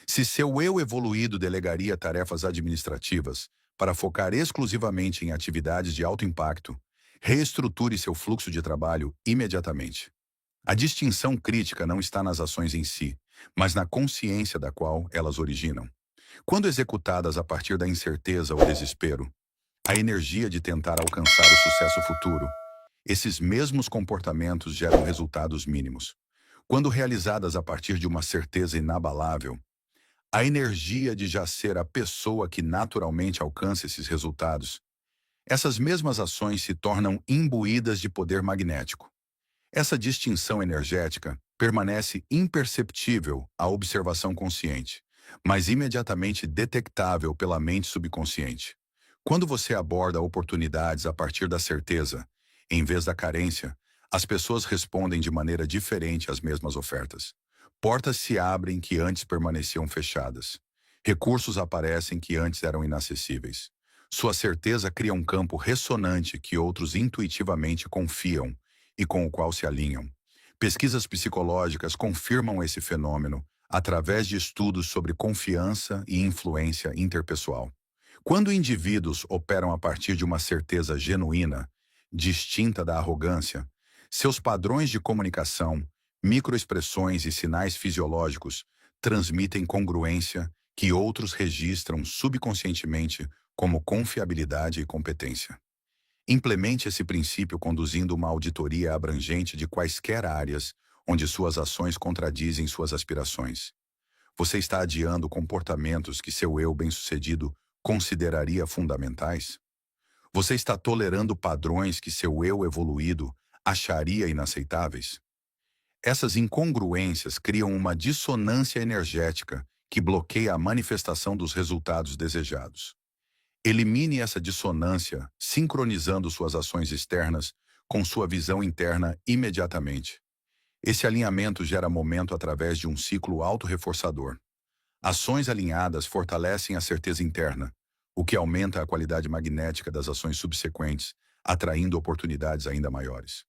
Se seu eu evoluído delegaria tarefas administrativas para focar exclusivamente em atividades de alto impacto, reestruture seu fluxo de trabalho imediatamente. A distinção crítica não está nas ações em si, mas na consciência da qual elas originam. Quando executadas a partir da incerteza ou desespero, a energia de tentar alcançar o sucesso futuro, esses mesmos comportamentos geram resultados mínimos. Quando realizadas a partir de uma certeza inabalável, a energia de já ser a pessoa que naturalmente alcança esses resultados, essas mesmas ações se tornam imbuídas de poder magnético. Essa distinção energética permanece imperceptível à observação consciente, mas imediatamente detectável pela mente subconsciente. Quando você aborda oportunidades a partir da certeza, em vez da carência, as pessoas respondem de maneira diferente às mesmas ofertas. Portas se abrem que antes permaneciam fechadas. Recursos aparecem que antes eram inacessíveis. Sua certeza cria um campo ressonante que outros intuitivamente confiam e com o qual se alinham. Pesquisas psicológicas confirmam esse fenômeno através de estudos sobre confiança e influência interpessoal. Quando indivíduos operam a partir de uma certeza genuína, distinta da arrogância, seus padrões de comunicação, microexpressões e sinais fisiológicos transmitem congruência que outros registram subconscientemente como confiabilidade e competência. Implemente esse princípio conduzindo uma auditoria abrangente de quaisquer áreas onde suas ações contradizem suas aspirações. Você está adiando comportamentos que seu eu bem-sucedido consideraria fundamentais? Você está tolerando padrões que seu eu evoluído acharia inaceitáveis? Essas incongruências criam uma dissonância energética que bloqueia a manifestação dos resultados desejados. Elimine essa dissonância, sincronizando suas ações externas com sua visão interna imediatamente. Esse alinhamento gera momento através de um ciclo autorreforçador. Ações alinhadas fortalecem a certeza interna, o que aumenta a qualidade magnética das ações subsequentes, atraindo oportunidades ainda maiores.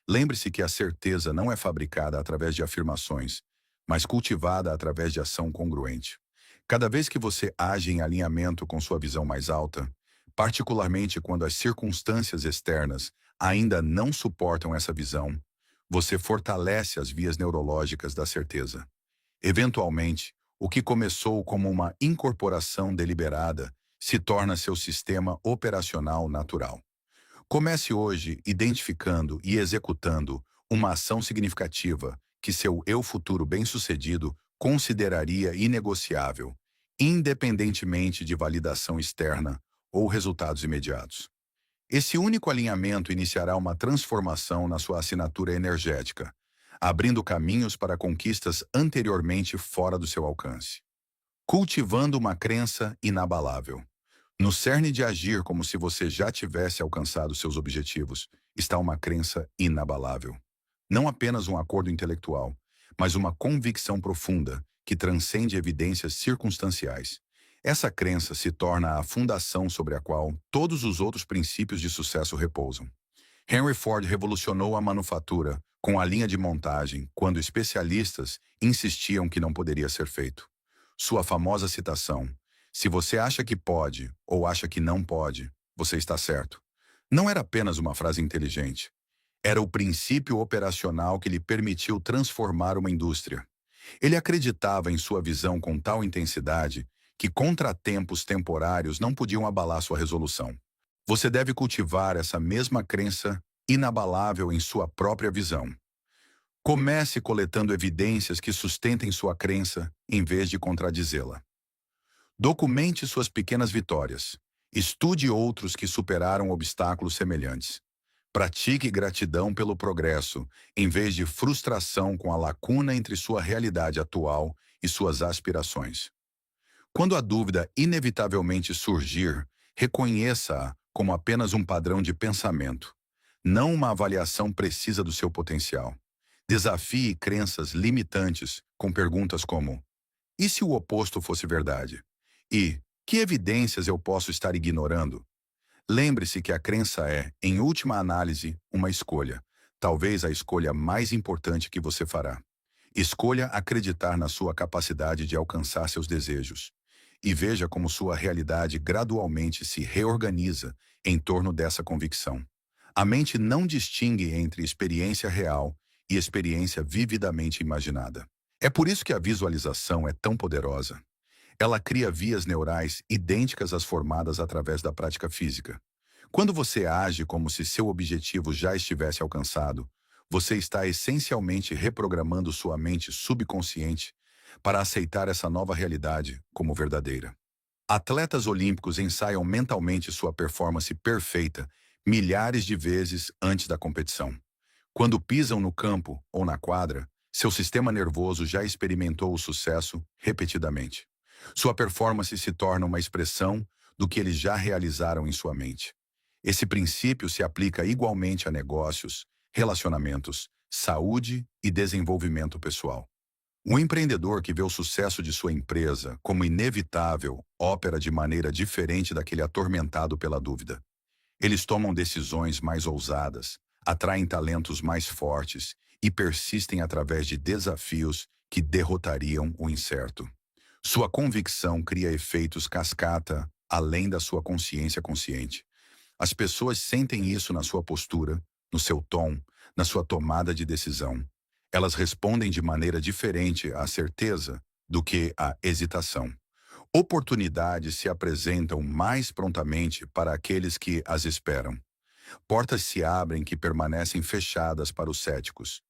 Lembre-se que a certeza não é fabricada através de afirmações, mas cultivada através de ação congruente. Cada vez que você age em alinhamento com sua visão mais alta, particularmente quando as circunstâncias externas ainda não suportam essa visão, você fortalece as vias neurológicas da certeza. Eventualmente, o que começou como uma incorporação deliberada se torna seu sistema operacional natural. Comece hoje identificando e executando uma ação significativa que seu eu futuro bem-sucedido consideraria inegociável, independentemente de validação externa ou resultados imediatos. Esse único alinhamento iniciará uma transformação na sua assinatura energética, abrindo caminhos para conquistas anteriormente fora do seu alcance. Cultivando uma crença inabalável. No cerne de agir como se você já tivesse alcançado seus objetivos, está uma crença inabalável. Não apenas um acordo intelectual, mas uma convicção profunda que transcende evidências circunstanciais. Essa crença se torna a fundação sobre a qual todos os outros princípios de sucesso repousam. Henry Ford revolucionou a manufatura com a linha de montagem quando especialistas insistiam que não poderia ser feito. Sua famosa citação: "Se você acha que pode ou acha que não pode, você está certo", não era apenas uma frase inteligente. Era o princípio operacional que lhe permitiu transformar uma indústria. Ele acreditava em sua visão com tal intensidade que contratempos temporários não podiam abalar sua resolução. Você deve cultivar essa mesma crença inabalável em sua própria visão. Comece coletando evidências que sustentem sua crença em vez de contradizê-la. Documente suas pequenas vitórias. Estude outros que superaram obstáculos semelhantes. Pratique gratidão pelo progresso, em vez de frustração com a lacuna entre sua realidade atual e suas aspirações. Quando a dúvida inevitavelmente surgir, reconheça-a como apenas um padrão de pensamento, não uma avaliação precisa do seu potencial. Desafie crenças limitantes com perguntas como: e se o oposto fosse verdade? E que evidências eu posso estar ignorando? Lembre-se que a crença é, em última análise, uma escolha, talvez a escolha mais importante que você fará. Escolha acreditar na sua capacidade de alcançar seus desejos. E veja como sua realidade gradualmente se reorganiza em torno dessa convicção. A mente não distingue entre experiência real e experiência vividamente imaginada. É por isso que a visualização é tão poderosa. Ela cria vias neurais idênticas às formadas através da prática física. Quando você age como se seu objetivo já estivesse alcançado, você está essencialmente reprogramando sua mente subconsciente para aceitar essa nova realidade como verdadeira. Atletas olímpicos ensaiam mentalmente sua performance perfeita milhares de vezes antes da competição. Quando pisam no campo ou na quadra, seu sistema nervoso já experimentou o sucesso repetidamente. Sua performance se torna uma expressão do que eles já realizaram em sua mente. Esse princípio se aplica igualmente a negócios, relacionamentos, saúde e desenvolvimento pessoal. Um empreendedor que vê o sucesso de sua empresa como inevitável opera de maneira diferente daquele atormentado pela dúvida. Eles tomam decisões mais ousadas, atraem talentos mais fortes e persistem através de desafios que derrotariam o incerto. Sua convicção cria efeitos cascata além da sua consciência consciente. As pessoas sentem isso na sua postura, no seu tom, na sua tomada de decisão. Elas respondem de maneira diferente à certeza do que à hesitação. Oportunidades se apresentam mais prontamente para aqueles que as esperam. Portas se abrem que permanecem fechadas para os céticos.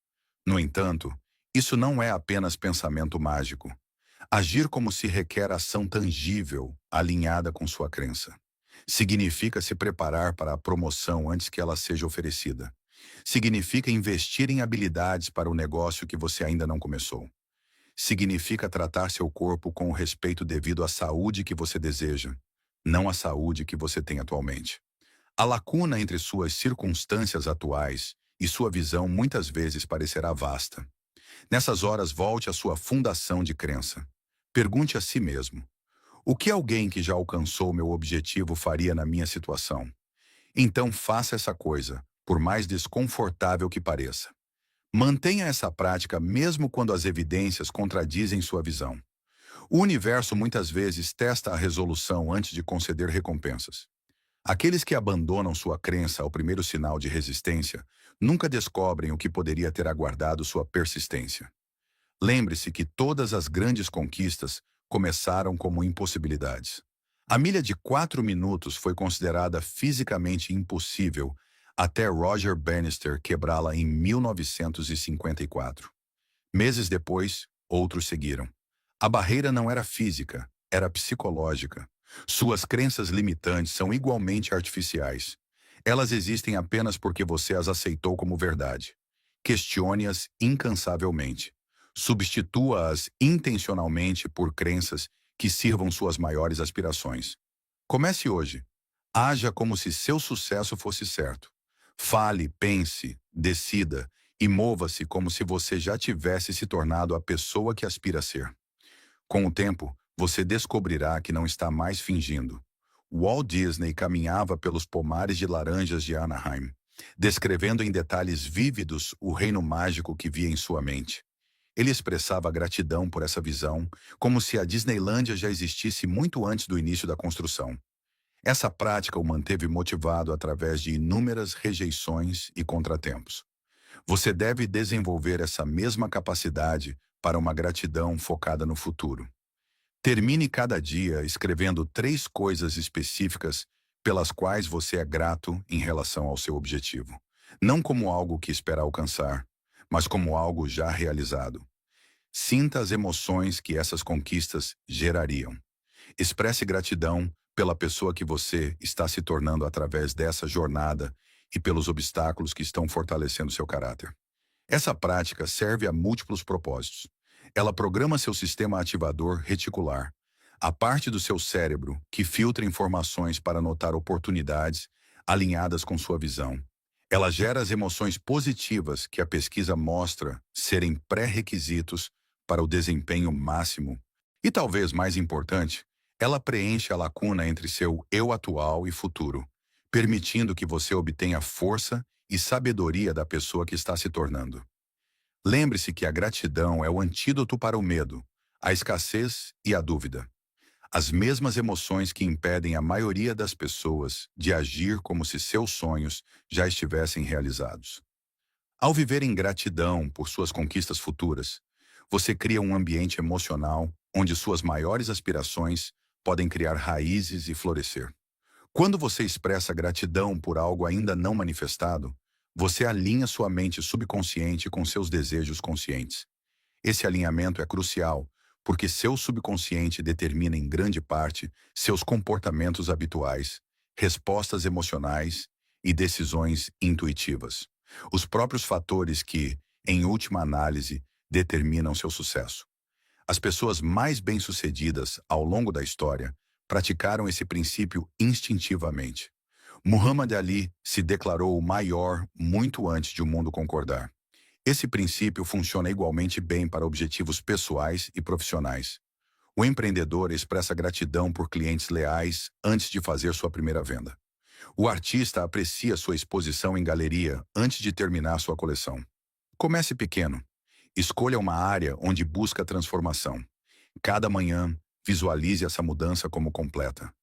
No entanto, isso não é apenas pensamento mágico. Agir como se requer ação tangível, alinhada com sua crença. Significa se preparar para a promoção antes que ela seja oferecida. Significa investir em habilidades para o negócio que você ainda não começou. Significa tratar seu corpo com o respeito devido à saúde que você deseja, não à saúde que você tem atualmente. A lacuna entre suas circunstâncias atuais e sua visão muitas vezes parecerá vasta. Nessas horas, volte à sua fundação de crença. Pergunte a si mesmo: o que alguém que já alcançou meu objetivo faria na minha situação? Então faça essa coisa, por mais desconfortável que pareça. Mantenha essa prática mesmo quando as evidências contradizem sua visão. O universo muitas vezes testa a resolução antes de conceder recompensas. Aqueles que abandonam sua crença ao primeiro sinal de resistência nunca descobrem o que poderia ter aguardado sua persistência. Lembre-se que todas as grandes conquistas começaram como impossibilidades. A milha de 4 minutos foi considerada fisicamente impossível até Roger Bannister quebrá-la em 1954. Meses depois, outros seguiram. A barreira não era física, era psicológica. Suas crenças limitantes são igualmente artificiais. Elas existem apenas porque você as aceitou como verdade. Questione-as incansavelmente. Substitua-as intencionalmente por crenças que sirvam suas maiores aspirações. Comece hoje. Haja como se seu sucesso fosse certo. Fale, pense, decida e mova-se como se você já tivesse se tornado a pessoa que aspira a ser. Com o tempo, você descobrirá que não está mais fingindo. Walt Disney caminhava pelos pomares de laranjas de Anaheim, descrevendo em detalhes vívidos o reino mágico que via em sua mente. Ele expressava gratidão por essa visão, como se a Disneylândia já existisse muito antes do início da construção. Essa prática o manteve motivado através de inúmeras rejeições e contratempos. Você deve desenvolver essa mesma capacidade para uma gratidão focada no futuro. Termine cada dia escrevendo 3 coisas específicas pelas quais você é grato em relação ao seu objetivo. Não como algo que espera alcançar, mas como algo já realizado. Sinta as emoções que essas conquistas gerariam. Expresse gratidão pela pessoa que você está se tornando através dessa jornada e pelos obstáculos que estão fortalecendo seu caráter. Essa prática serve a múltiplos propósitos. Ela programa seu sistema ativador reticular, a parte do seu cérebro que filtra informações para notar oportunidades alinhadas com sua visão. Ela gera as emoções positivas que a pesquisa mostra serem pré-requisitos para o desempenho máximo. E talvez mais importante, ela preenche a lacuna entre seu eu atual e futuro, permitindo que você obtenha força e sabedoria da pessoa que está se tornando. Lembre-se que a gratidão é o antídoto para o medo, a escassez e a dúvida. As mesmas emoções que impedem a maioria das pessoas de agir como se seus sonhos já estivessem realizados. Ao viver em gratidão por suas conquistas futuras, você cria um ambiente emocional onde suas maiores aspirações podem criar raízes e florescer. Quando você expressa gratidão por algo ainda não manifestado, você alinha sua mente subconsciente com seus desejos conscientes. Esse alinhamento é crucial, porque seu subconsciente determina em grande parte seus comportamentos habituais, respostas emocionais e decisões intuitivas. Os próprios fatores que, em última análise, determinam seu sucesso. As pessoas mais bem-sucedidas ao longo da história praticaram esse princípio instintivamente. Muhammad Ali se declarou o maior muito antes de o mundo concordar. Esse princípio funciona igualmente bem para objetivos pessoais e profissionais. O empreendedor expressa gratidão por clientes leais antes de fazer sua primeira venda. O artista aprecia sua exposição em galeria antes de terminar sua coleção. Comece pequeno. Escolha uma área onde busca transformação. Cada manhã, visualize essa mudança como completa.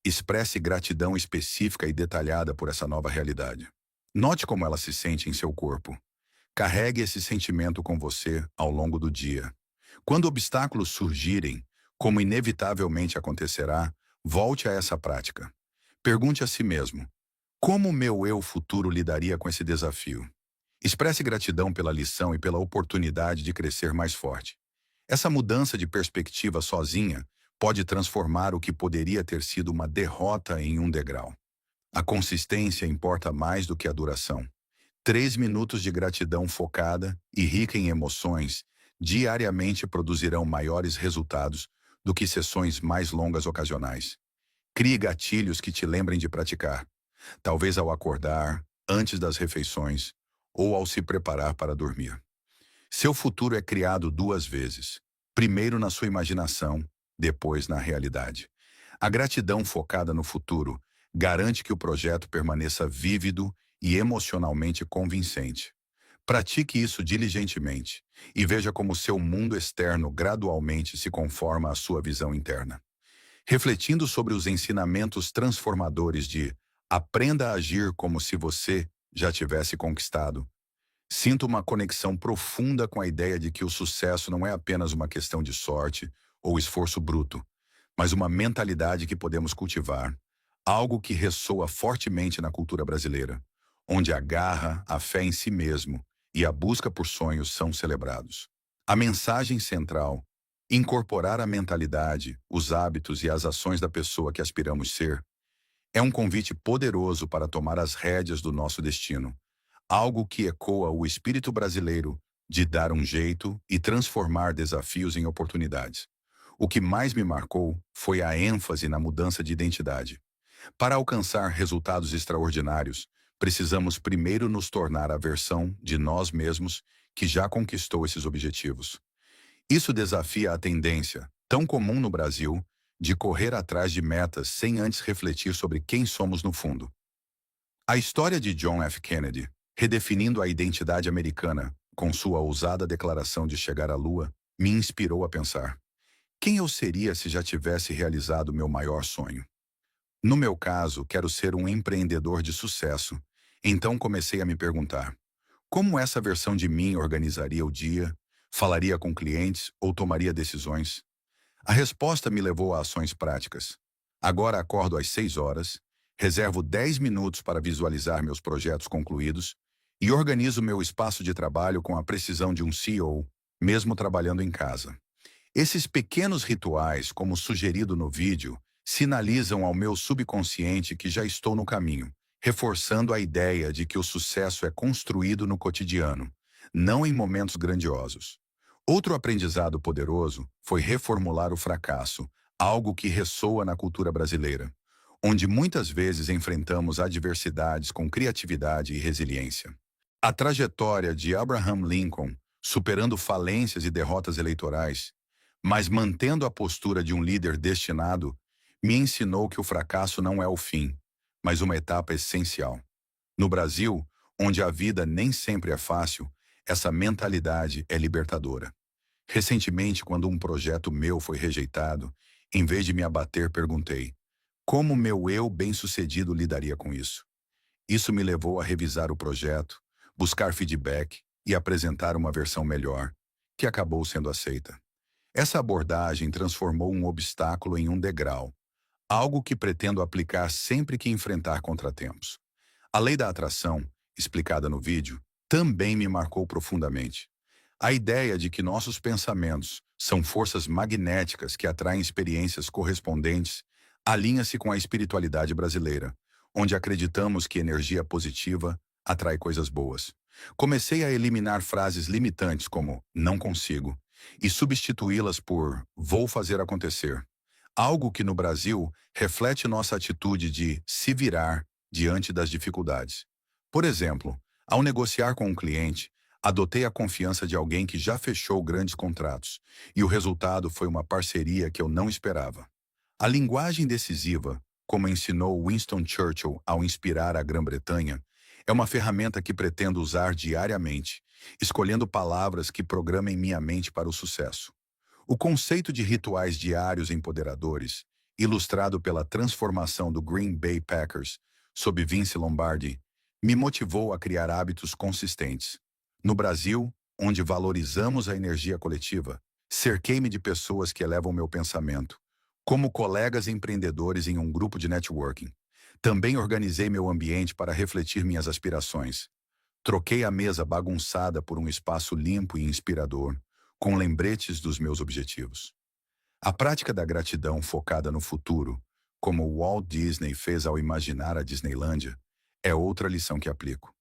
Expresse gratidão específica e detalhada por essa nova realidade. Note como ela se sente em seu corpo. Carregue esse sentimento com você ao longo do dia. Quando obstáculos surgirem, como inevitavelmente acontecerá, volte a essa prática. Pergunte a si mesmo: como o meu eu futuro lidaria com esse desafio? Expresse gratidão pela lição e pela oportunidade de crescer mais forte. Essa mudança de perspectiva sozinha pode transformar o que poderia ter sido uma derrota em um degrau. A consistência importa mais do que a duração. 3 minutos de gratidão focada e rica em emoções diariamente produzirão maiores resultados do que sessões mais longas ocasionais. Crie gatilhos que te lembrem de praticar, talvez ao acordar, antes das refeições ou ao se preparar para dormir. Seu futuro é criado 2 vezes. Primeiro na sua imaginação, depois na realidade. A gratidão focada no futuro garante que o projeto permaneça vívido e emocionalmente convincente. Pratique isso diligentemente e veja como seu mundo externo gradualmente se conforma à sua visão interna. Refletindo sobre os ensinamentos transformadores de aprenda a agir como se você já tivesse conquistado, sinto uma conexão profunda com a ideia de que o sucesso não é apenas uma questão de sorte ou esforço bruto, mas uma mentalidade que podemos cultivar, algo que ressoa fortemente na cultura brasileira, onde a garra, a fé em si mesmo e a busca por sonhos são celebrados. A mensagem central: incorporar a mentalidade, os hábitos e as ações da pessoa que aspiramos ser, é um convite poderoso para tomar as rédeas do nosso destino, algo que ecoa o espírito brasileiro de dar um jeito e transformar desafios em oportunidades. O que mais me marcou foi a ênfase na mudança de identidade. Para alcançar resultados extraordinários, precisamos primeiro nos tornar a versão de nós mesmos que já conquistou esses objetivos. Isso desafia a tendência, tão comum no Brasil, de correr atrás de metas sem antes refletir sobre quem somos no fundo. A história de John F. Kennedy, redefinindo a identidade americana com sua ousada declaração de chegar à Lua, me inspirou a pensar: quem eu seria se já tivesse realizado meu maior sonho? No meu caso, quero ser um empreendedor de sucesso, então comecei a me perguntar: como essa versão de mim organizaria o dia, falaria com clientes ou tomaria decisões? A resposta me levou a ações práticas. Agora acordo às 6 horas, reservo 10 minutos para visualizar meus projetos concluídos e organizo meu espaço de trabalho com a precisão de um CEO, mesmo trabalhando em casa. Esses pequenos rituais, como sugerido no vídeo, sinalizam ao meu subconsciente que já estou no caminho, reforçando a ideia de que o sucesso é construído no cotidiano, não em momentos grandiosos. Outro aprendizado poderoso foi reformular o fracasso, algo que ressoa na cultura brasileira, onde muitas vezes enfrentamos adversidades com criatividade e resiliência. A trajetória de Abraham Lincoln, superando falências e derrotas eleitorais, mas mantendo a postura de um líder destinado, me ensinou que o fracasso não é o fim, mas uma etapa essencial. No Brasil, onde a vida nem sempre é fácil, essa mentalidade é libertadora. Recentemente, quando um projeto meu foi rejeitado, em vez de me abater, perguntei: como meu eu bem-sucedido lidaria com isso? Isso me levou a revisar o projeto, buscar feedback e apresentar uma versão melhor, que acabou sendo aceita. Essa abordagem transformou um obstáculo em um degrau, algo que pretendo aplicar sempre que enfrentar contratempos. A lei da atração, explicada no vídeo, também me marcou profundamente. A ideia de que nossos pensamentos são forças magnéticas que atraem experiências correspondentes alinha-se com a espiritualidade brasileira, onde acreditamos que energia positiva atrai coisas boas. Comecei a eliminar frases limitantes como não consigo e substituí-las por vou fazer acontecer. Algo que no Brasil reflete nossa atitude de se virar diante das dificuldades. Por exemplo, ao negociar com um cliente, adotei a confiança de alguém que já fechou grandes contratos, e o resultado foi uma parceria que eu não esperava. A linguagem decisiva, como ensinou Winston Churchill ao inspirar a Grã-Bretanha, é uma ferramenta que pretendo usar diariamente, escolhendo palavras que programem minha mente para o sucesso. O conceito de rituais diários empoderadores, ilustrado pela transformação do Green Bay Packers sob Vince Lombardi, me motivou a criar hábitos consistentes. No Brasil, onde valorizamos a energia coletiva, cerquei-me de pessoas que elevam meu pensamento, como colegas empreendedores em um grupo de networking. Também organizei meu ambiente para refletir minhas aspirações. Troquei a mesa bagunçada por um espaço limpo e inspirador, com lembretes dos meus objetivos. A prática da gratidão focada no futuro, como Walt Disney fez ao imaginar a Disneylândia, é outra lição que aplico.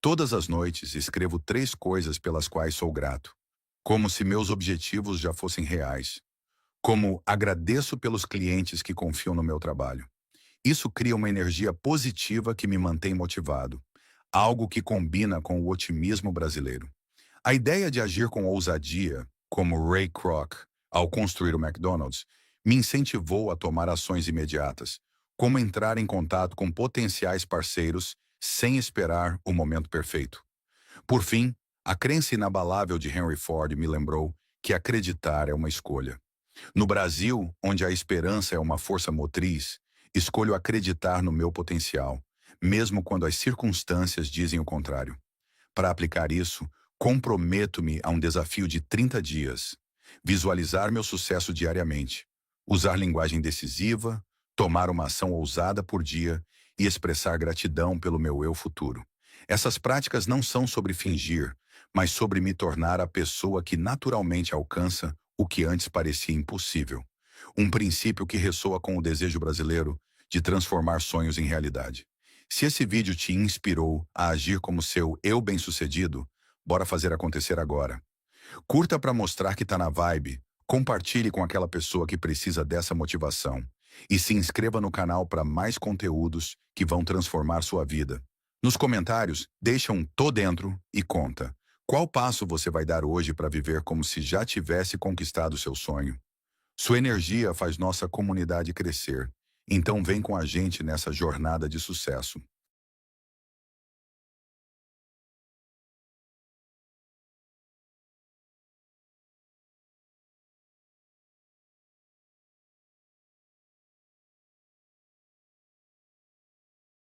Todas as noites escrevo 3 coisas pelas quais sou grato, como se meus objetivos já fossem reais, como agradeço pelos clientes que confiam no meu trabalho. Isso cria uma energia positiva que me mantém motivado, algo que combina com o otimismo brasileiro. A ideia de agir com ousadia, como Ray Kroc, ao construir o McDonald's, me incentivou a tomar ações imediatas, como entrar em contato com potenciais parceiros sem esperar o momento perfeito. Por fim, a crença inabalável de Henry Ford me lembrou que acreditar é uma escolha. No Brasil, onde a esperança é uma força motriz, escolho acreditar no meu potencial, mesmo quando as circunstâncias dizem o contrário. Para aplicar isso, comprometo-me a um desafio de 30 dias, visualizar meu sucesso diariamente, usar linguagem decisiva, tomar uma ação ousada por dia e expressar gratidão pelo meu eu futuro. Essas práticas não são sobre fingir, mas sobre me tornar a pessoa que naturalmente alcança o que antes parecia impossível. Um princípio que ressoa com o desejo brasileiro de transformar sonhos em realidade. Se esse vídeo te inspirou a agir como seu eu bem-sucedido, bora fazer acontecer agora. Curta para mostrar que tá na vibe, compartilhe com aquela pessoa que precisa dessa motivação e se inscreva no canal para mais conteúdos que vão transformar sua vida. Nos comentários, deixa um "tô dentro" e conta. Qual passo você vai dar hoje para viver como se já tivesse conquistado seu sonho? Sua energia faz nossa comunidade crescer, então vem com a gente nessa jornada de sucesso.